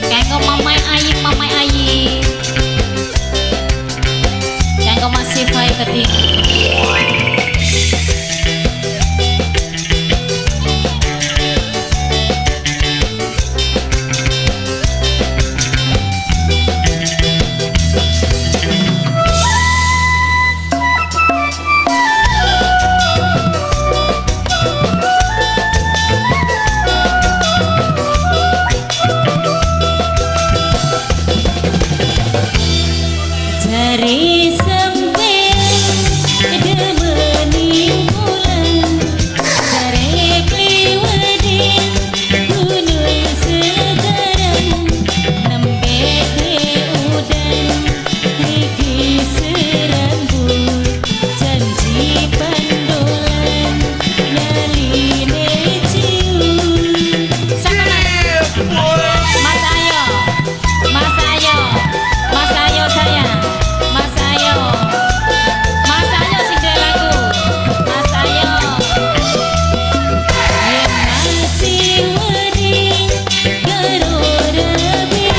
Kanggo mamai ayi kanggo masih fai ketik. Dari sempil demening bulan, dari pliweding gunung segarang, nembe udan tinggi serambut, janji pandolan nyaline cium. Mas Ayo, Mas Ayo sayang. Mas Ayo sing lagu. Mas Ayo yen masih wedi karo rebine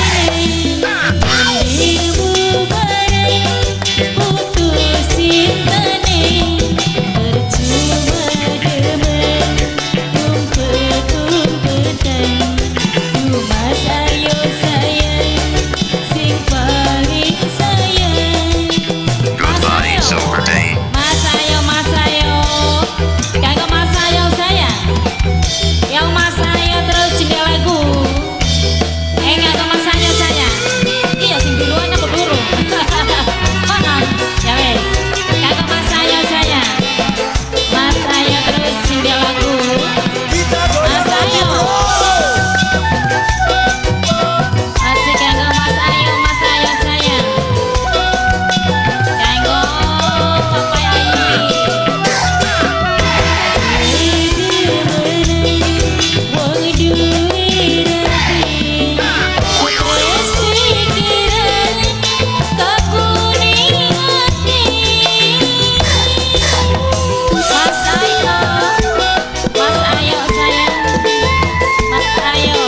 ibu bareng putus cintane percuma demen umpet-umpetan. Mas Ayo sayang sing paling sayang. Mas Ayo, kanggo Mas Ayo sayang. Yang Mas Ayo terus jendela lagu. Kanggo Mas Ayo sayang. Iya sing duluan aku dulu. Mana? Ya wes. Kanggo Mas Ayo sayang. Mas Ayo terus jendela lagu. Mas Ayo. Asik kanggo Mas Ayo sayang. Kanggo Papa Ayi. Wong duwe rapi, wes pikiran kakuning ati. Mas Ayo sayang. Mas Ayo.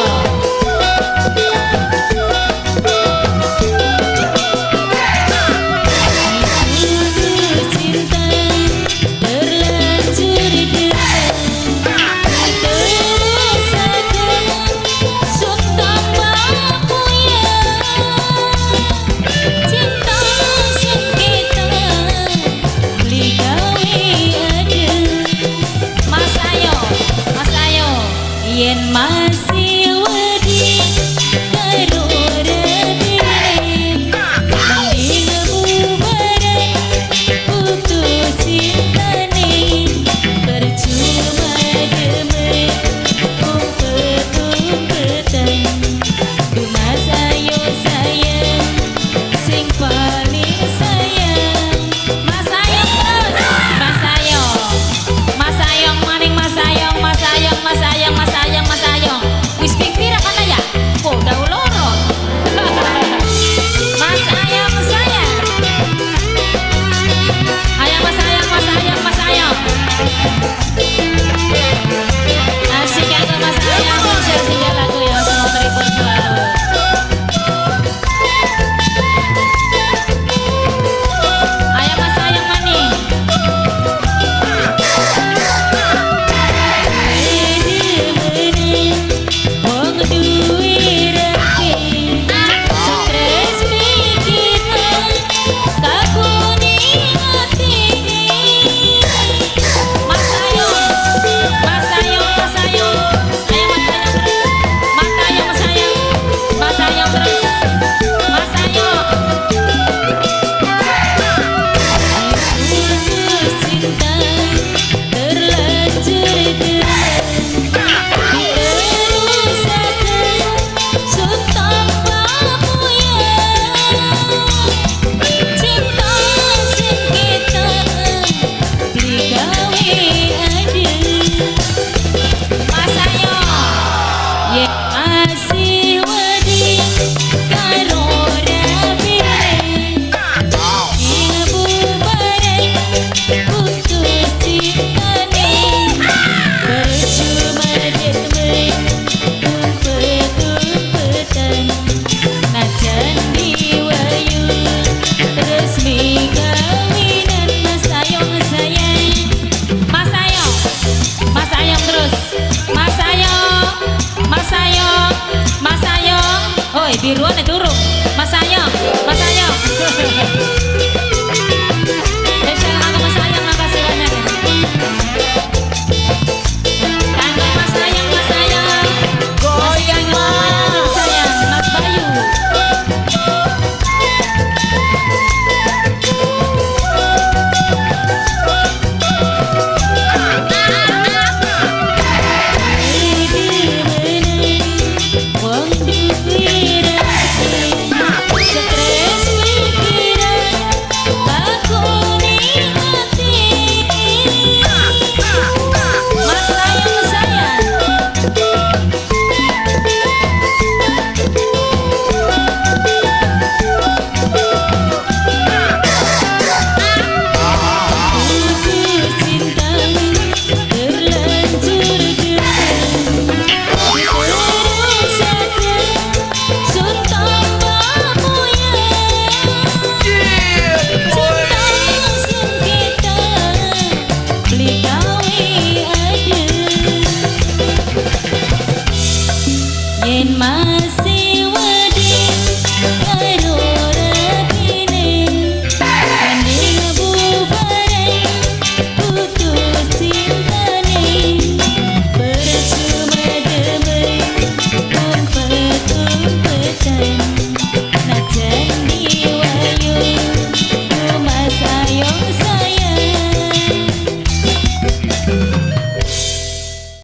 Cinta terlanjur dalam, diterusakan sun tambah cinta sing kita beli gawe ada. Mas Ayo yen masih wedi karo rebine mending bubaran putus cintane percuma demen umpet-umpetan. Mas Ayo sayang sing paling sayang. Mas Ayo terus. Mas Ayo maning Mas Ayo. Wis ping pira kan ya? Ayong terus. Mas Ayong, Mas Ayong, Mas Ayong. Oi, biruan itu turun. Mas Ayong, Mas Ayong.